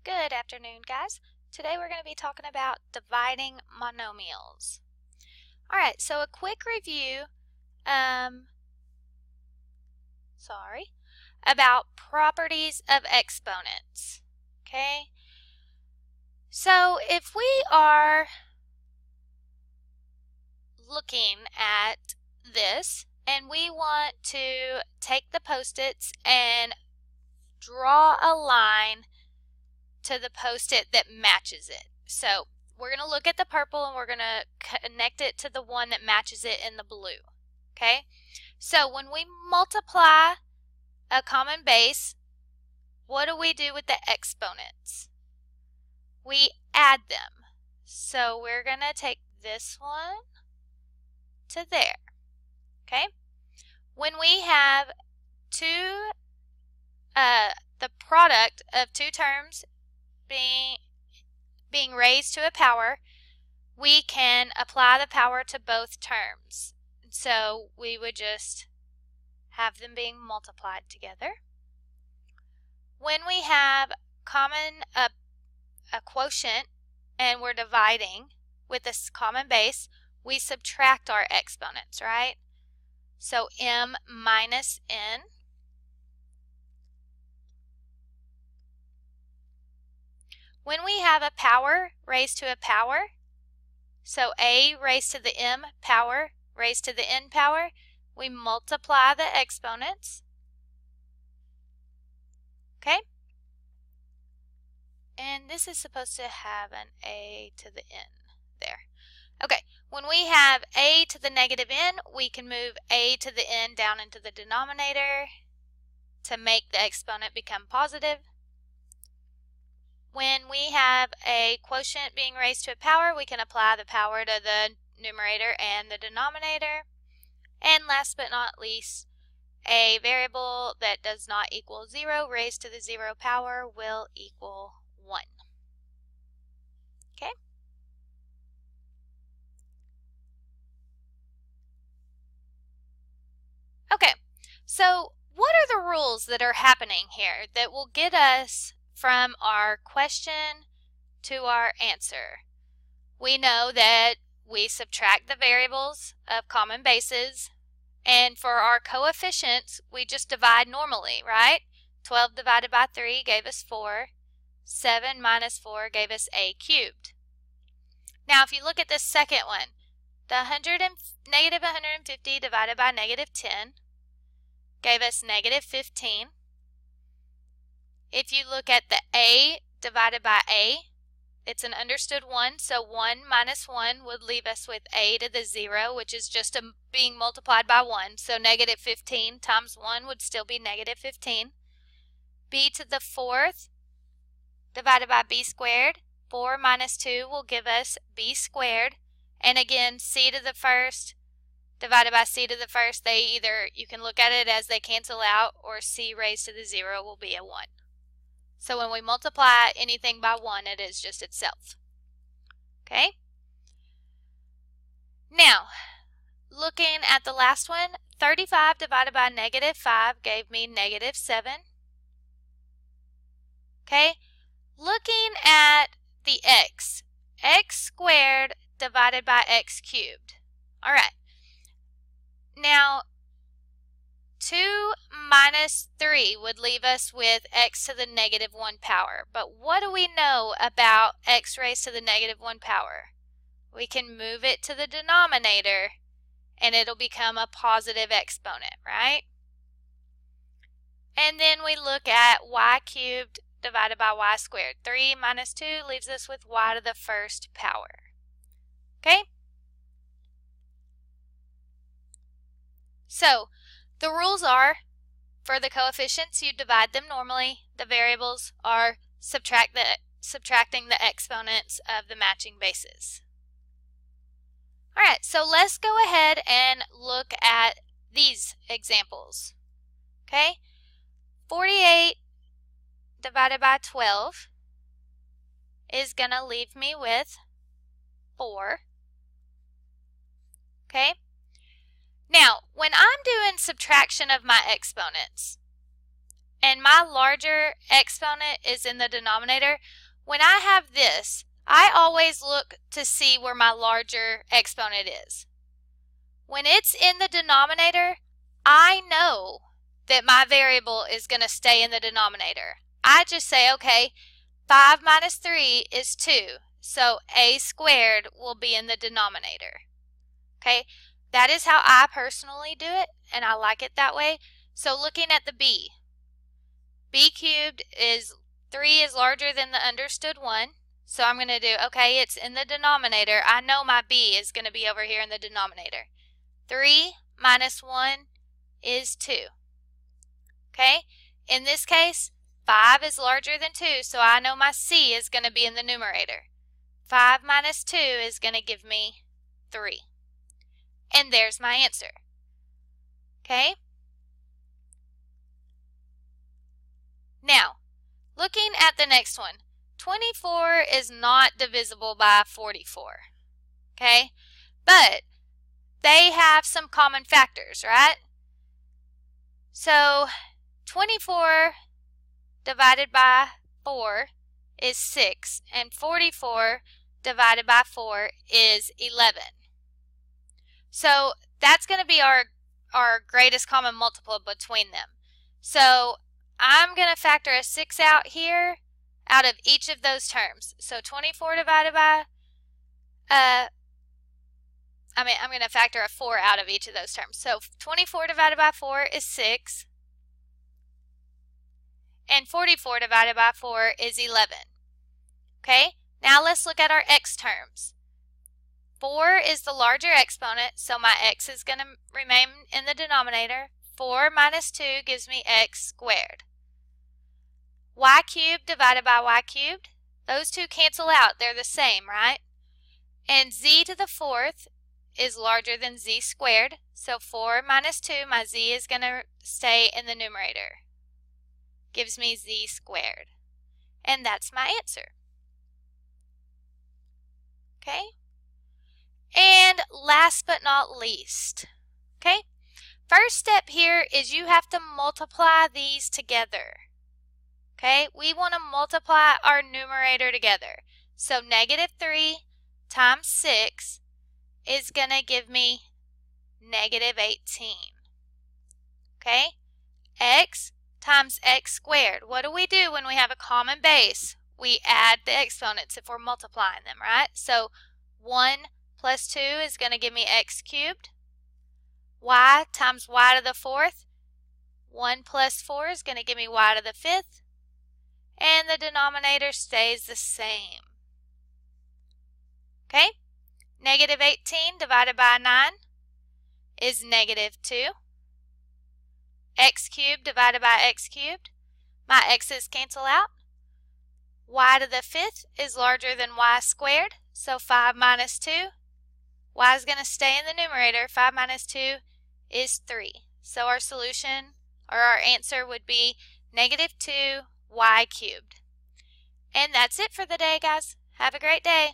Good afternoon, guys. Today we're going to be talking about dividing monomials. Alright, so a quick review about properties of exponents. Okay, so if we are looking at this and we want to take the Post-its and draw a line to the Post-it that matches it. So we're going to look at the purple and we're going to connect it to the one that matches it in the blue. Okay, so when we multiply a common base, what do we do with the exponents? We add them. So we're going to take this one to there. Okay, when we have the product of two terms being raised to a power, we can apply the power to both terms. So we would just have them being multiplied together. When we have a quotient and we're dividing with this common base, we subtract our exponents, right? So m minus n. When we have a power raised to a power, so a raised to the m power raised to the n power, we multiply the exponents. Okay? And this is supposed to have an a to the n there. Okay, when we have a to the negative n, we can move a to the n down into the denominator to make the exponent become positive. When we have a quotient being raised to a power, we can apply the power to the numerator and the denominator. And last but not least, a variable that does not equal 0 raised to the 0 power will equal 1. Okay? Okay, so what are the rules that are happening here that will get us from our question to our answer? We know that we subtract the variables of common bases, and for our coefficients, we just divide normally, right? 12 divided by 3 gave us 4. 7 minus 4 gave us a cubed. Now, if you look at this second one, the negative 150 divided by negative 10 gave us negative 15. If you look at the a divided by a, it's an understood 1, so 1 minus 1 would leave us with a to the 0, which is just being multiplied by 1. So negative 15 times 1 would still be negative 15. b to the 4th divided by b squared. 4 minus 2 will give us b squared. And again, c to the 1st divided by c to the 1st, you can look at it as they cancel out, or c raised to the 0 will be a 1. So when we multiply anything by 1, it is just itself. Okay? Now, looking at the last one, 35 divided by negative 5 gave me negative 7. Okay? Looking at the x squared divided by x cubed. All right. Now, 2 minus 3 would leave us with x to the negative 1 power. But what do we know about x raised to the negative 1 power? We can move it to the denominator and it'll become a positive exponent, right? And then we look at y cubed divided by y squared. 3 minus 2 leaves us with y to the 1st power. Okay? So, the rules are, for the coefficients, you divide them normally. The variables are subtracting the exponents of the matching bases. All right, so let's go ahead and look at these examples. Okay? 48 divided by 12 is going to leave me with 4. Okay? Now, when I'm doing subtraction of my exponents, and my larger exponent is in the denominator, when I have this, I always look to see where my larger exponent is. When it's in the denominator, I know that my variable is going to stay in the denominator. I just say, okay, 5 minus 3 is 2, so a squared will be in the denominator. Okay, that is how I personally do it, and I like it that way. So looking at the b cubed is 3 is larger than the understood 1. So I'm going to do, okay, it's in the denominator. I know my b is going to be over here in the denominator. 3 minus 1 is 2. Okay, in this case, 5 is larger than 2, so I know my c is going to be in the numerator. 5 minus 2 is going to give me 3. And there's my answer. Okay? Now, looking at the next one, 24 is not divisible by 44. Okay? But they have some common factors, right? So 24 divided by 4 is 6, and 44 divided by 4 is 11. So that's going to be our greatest common multiple between them. So I'm going to factor a 6 out here out of each of those terms. So 24 divided by, I'm going to factor a 4 out of each of those terms. So 24 divided by 4 is 6. And 44 divided by 4 is 11. Okay, now let's look at our x terms. 4 is the larger exponent, so my x is going to remain in the denominator. 4 minus 2 gives me x squared. Y cubed divided by y cubed, those two cancel out. They're the same, right? And z to the 4th is larger than z squared, so 4 minus 2, my z is going to stay in the numerator. Gives me z squared. And that's my answer. Okay? And last but not least, okay? First step here is you have to multiply these together. Okay? We want to multiply our numerator together. So negative 3 times 6 is going to give me negative 18. Okay? X times x squared. What do we do when we have a common base? We add the exponents if we're multiplying them, right? So 1 plus 2 is going to give me x cubed. Y times y to the 4th. 1 plus 4 is going to give me y to the 5th. And the denominator stays the same. Okay? Negative 18 divided by 9 is negative 2. X cubed divided by x cubed. My x's cancel out. Y to the 5th is larger than y squared, so 5 minus 2. Y is going to stay in the numerator. 5 minus 2 is 3. So our solution, or our answer, would be negative 2 y cubed. And that's it for the day, guys. Have a great day.